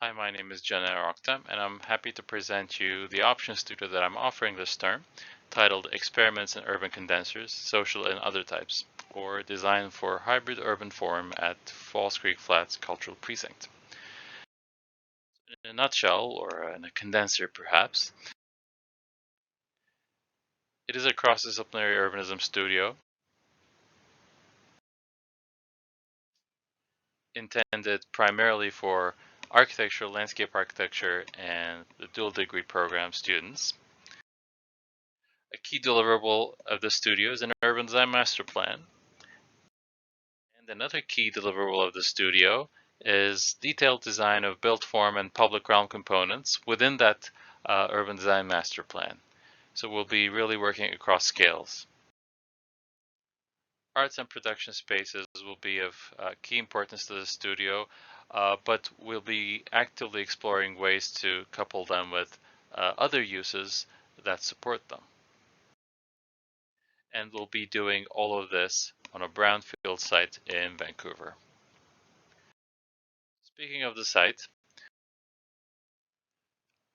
Hi, my name is Jenna Oktem, and I'm happy to present you the option studio that I'm offering this term, titled Experiments in Urban Condensers, Social and Other Types, or designed for hybrid urban form at Falls Creek Flats Cultural Precinct. In a nutshell, or in a condenser perhaps, it is a cross-disciplinary urbanism studio intended primarily for architecture, landscape architecture, and the dual degree program students. A key deliverable of the studio is an urban design master plan. And another key deliverable of the studio is detailed design of built form and public realm components within that urban design master plan. So we'll be really working across scales. Arts and production spaces will be of key importance to the studio, but we'll be actively exploring ways to couple them with other uses that support them. And we'll be doing all of this on a brownfield site in Vancouver. Speaking of the site,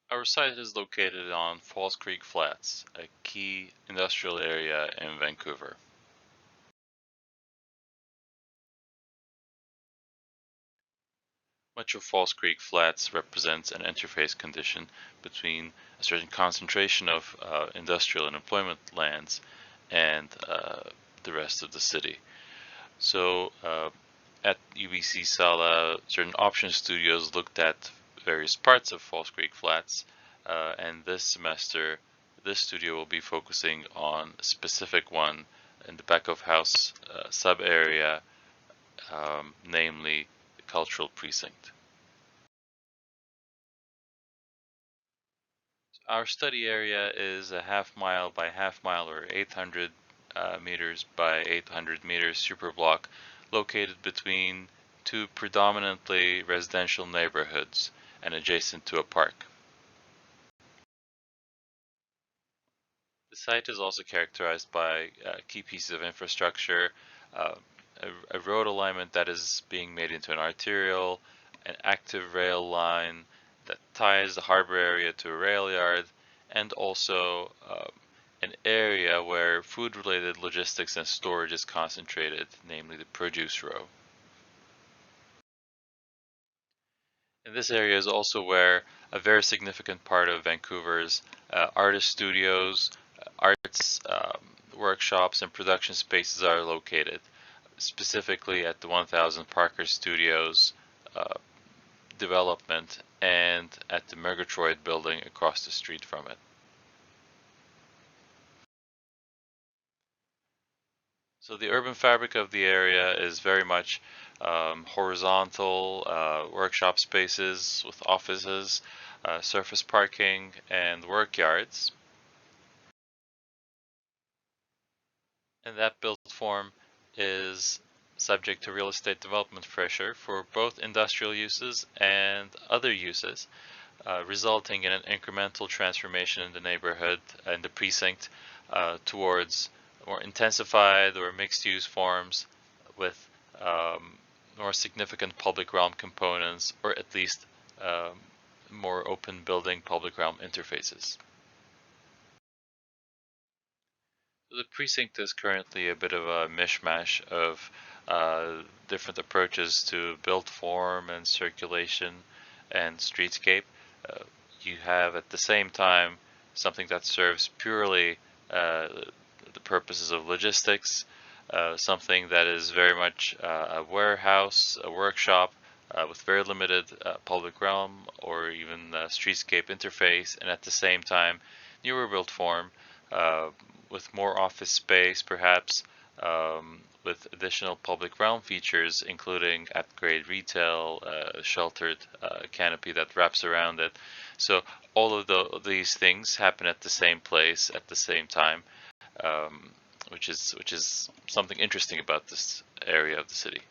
our site is located on Falls Creek Flats, a key industrial area in Vancouver. Much of Falls Creek Flats represents an interface condition between a certain concentration of industrial and employment lands and the rest of the city. So at UBC Sala, certain option studios looked at various parts of Falls Creek Flats, and this semester, this studio will be focusing on a specific one in the back of house sub area, namely the Cultural Precinct. Our study area is a half mile by half mile, or 800 meters by 800 meters superblock, located between two predominantly residential neighborhoods and adjacent to a park. The site is also characterized by key pieces of infrastructure, uh, a road alignment that is being made into an arterial, an active rail line that ties the harbor area to a rail yard, and also an area where food-related logistics and storage is concentrated, namely the produce row. And this area is also where a very significant part of Vancouver's artist studios, arts workshops, and production spaces are located, specifically at the 1000 Parker Studios development and at the Murgatroyd building across the street from it. So the urban fabric of the area is very much horizontal workshop spaces with offices, surface parking, and work yards. And that built form is subject to real estate development pressure for both industrial uses and other uses, resulting in an incremental transformation in the neighborhood and the precinct towards more intensified or mixed-use forms with more significant public realm components, or at least more open building public realm interfaces. The precinct is currently a bit of a mishmash of different approaches to built form and circulation and streetscape. Uh, you have at the same time something that serves purely the purposes of logistics, something that is very much a warehouse, a workshop with very limited public realm or even streetscape interface, and at the same time, newer built form with more office space, perhaps with additional public realm features, including at-grade retail, sheltered canopy that wraps around it. So all of these things happen at the same place at the same time, which is something interesting about this area of the city.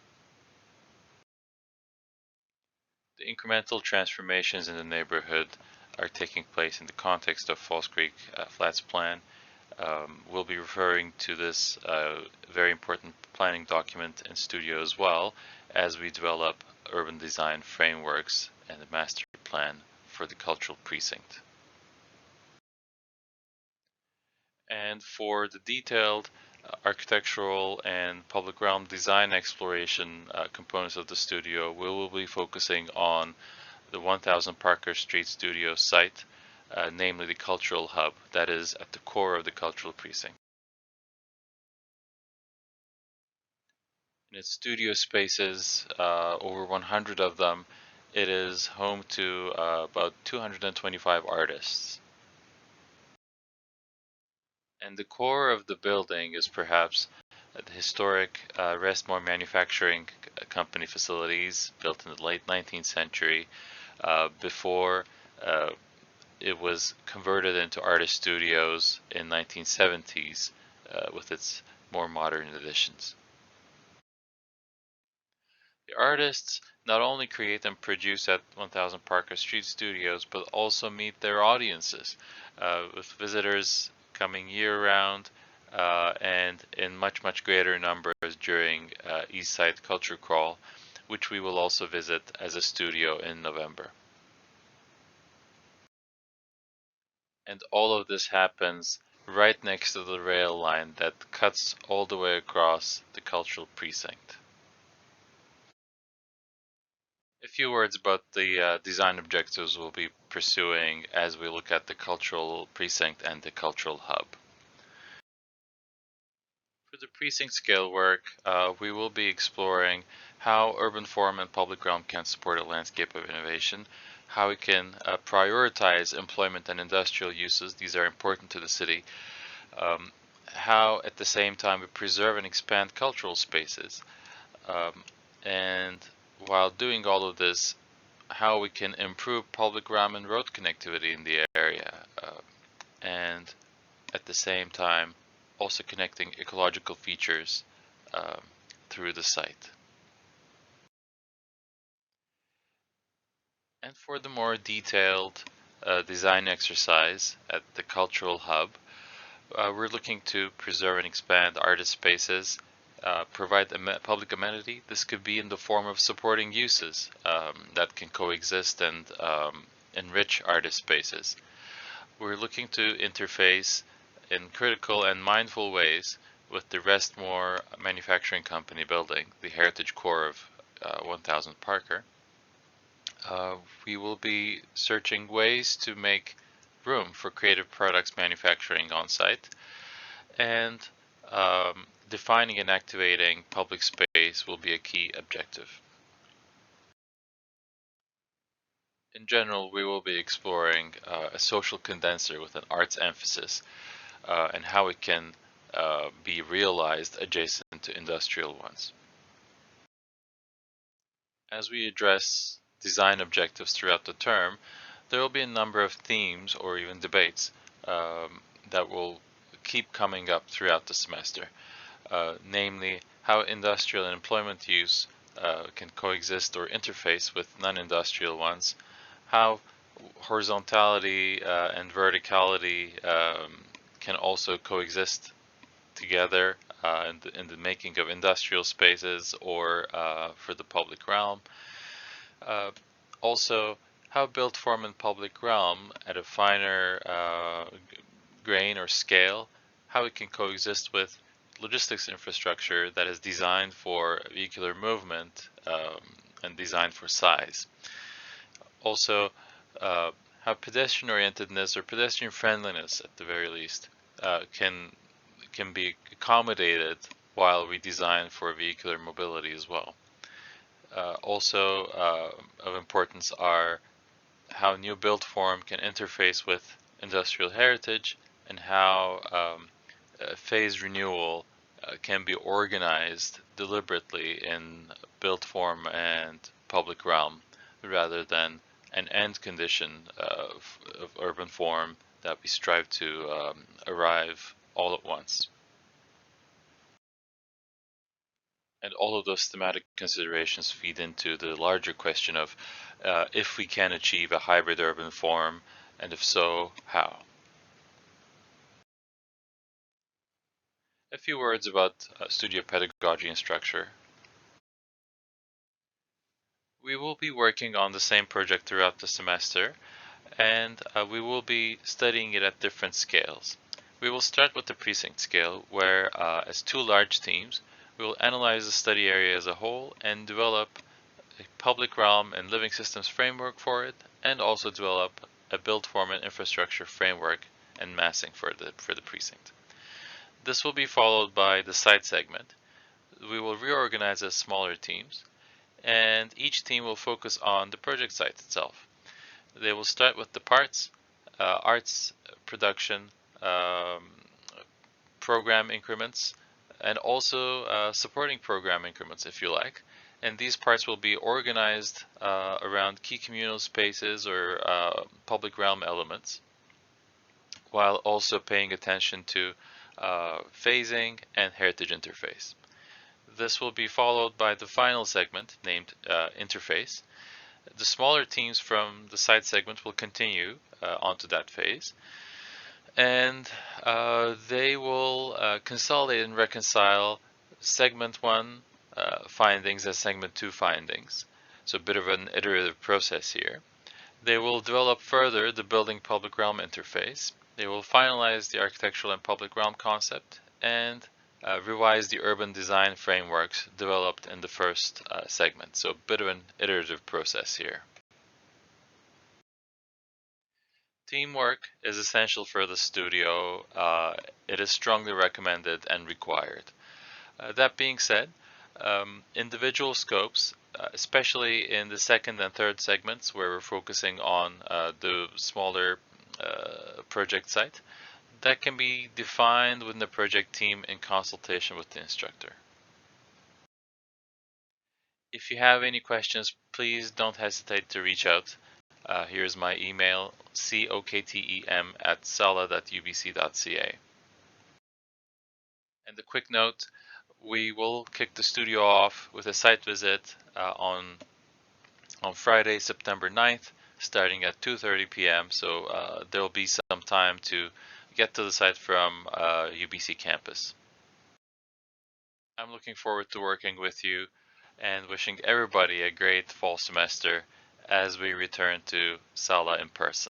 The incremental transformations in the neighborhood are taking place in the context of Falls Creek Flats Plan. We'll be referring to this very important planning document in studio as well as we develop urban design frameworks and the master plan for the cultural precinct. And for the detailed architectural and public realm design exploration components of the studio, we will be focusing on the 1000 Parker Street studio site, namely the cultural hub that is at the core of the cultural precinct. In its studio spaces, over 100 of them, it is home to about 225 artists. And the core of the building is perhaps the historic Restmore Manufacturing Company facilities built in the late 19th century before it was converted into artist studios in 1970s with its more modern additions. The artists not only create and produce at 1000 Parker Street Studios, but also meet their audiences, with visitors coming year-round and in much greater numbers during East Side Culture Crawl, which we will also visit as a studio in November. And all of this happens right next to the rail line that cuts all the way across the cultural precinct. A few words about the design objectives we'll be pursuing as we look at the cultural precinct and the cultural hub. For the precinct scale work, we will be exploring how urban form and public realm can support a landscape of innovation, how we can prioritize employment and industrial uses, these are important to the city, how at the same time we preserve and expand cultural spaces, and while doing all of this, how we can improve public realm and road connectivity in the area, and at the same time also connecting ecological features um, through the site. And for the more detailed design exercise at the cultural hub, we're looking to preserve and expand artist spaces, provide public amenity. This could be in the form of supporting uses that can coexist and enrich artist spaces. We're looking to interface in critical and mindful ways with the Restmore Manufacturing Company building, the heritage core of 1000 Parker. We will be searching ways to make room for creative products manufacturing on site, and defining and activating public space will be a key objective. In general, we will be exploring a social condenser with an arts emphasis and how it can be realized adjacent to industrial ones. As we address design objectives throughout the term, there will be a number of themes or even debates that will keep coming up throughout the semester, namely how industrial and employment use can coexist or interface with non-industrial ones, how horizontality and verticality can also coexist together in the making of industrial spaces or for the public realm. Uh, Also, how built form and public realm at a finer grain or scale, how it can coexist with logistics infrastructure that is designed for vehicular movement and designed for size. Also, how pedestrian orientedness or pedestrian friendliness, at the very least, can be accommodated while we design for vehicular mobility as well. Also of importance are how new built form can interface with industrial heritage and how phase renewal can be organized deliberately in built form and public realm rather than an end condition of urban form that we strive to arrive all at once. And all of those thematic considerations feed into the larger question of if we can achieve a hybrid urban form, and if so, how. A few words about studio pedagogy and structure. We will be working on the same project throughout the semester, and we will be studying it at different scales. We will start with the precinct scale, where as two large teams, we will analyze the study area as a whole and develop a public realm and living systems framework for it, and also develop a build form and infrastructure framework and massing for the precinct. This will be followed by the site segment. We will reorganize as smaller teams, and each team will focus on the project site itself. They will start with the parts, arts, production, um, program increments, and also supporting program increments if you like. And these parts will be organized around key communal spaces or public realm elements, while also paying attention to phasing and heritage interface. This will be followed by the final segment named interface. The smaller teams from the side segment will continue onto that phase, and they will consolidate and reconcile segment 1 findings as segment 2 findings. So a bit of an iterative process here. They will develop further the building public realm interface. They will finalize the architectural and public realm concept and revise the urban design frameworks developed in the first segment. So a bit of an iterative process here. Teamwork is essential for the studio. It is strongly recommended and required. That being said, individual scopes, especially in the second and third segments where we're focusing on the smaller project site, that can be defined within the project team in consultation with the instructor. If you have any questions, please don't hesitate to reach out. Here's my email, coktem@sala.ubc.ca. And a quick note, we will kick the studio off with a site visit on Friday, September 9th, starting at 2:30 p.m. So there will be some time to get to the site from UBC campus. I'm looking forward to working with you and wishing everybody a great fall semester as we return to Sala in person.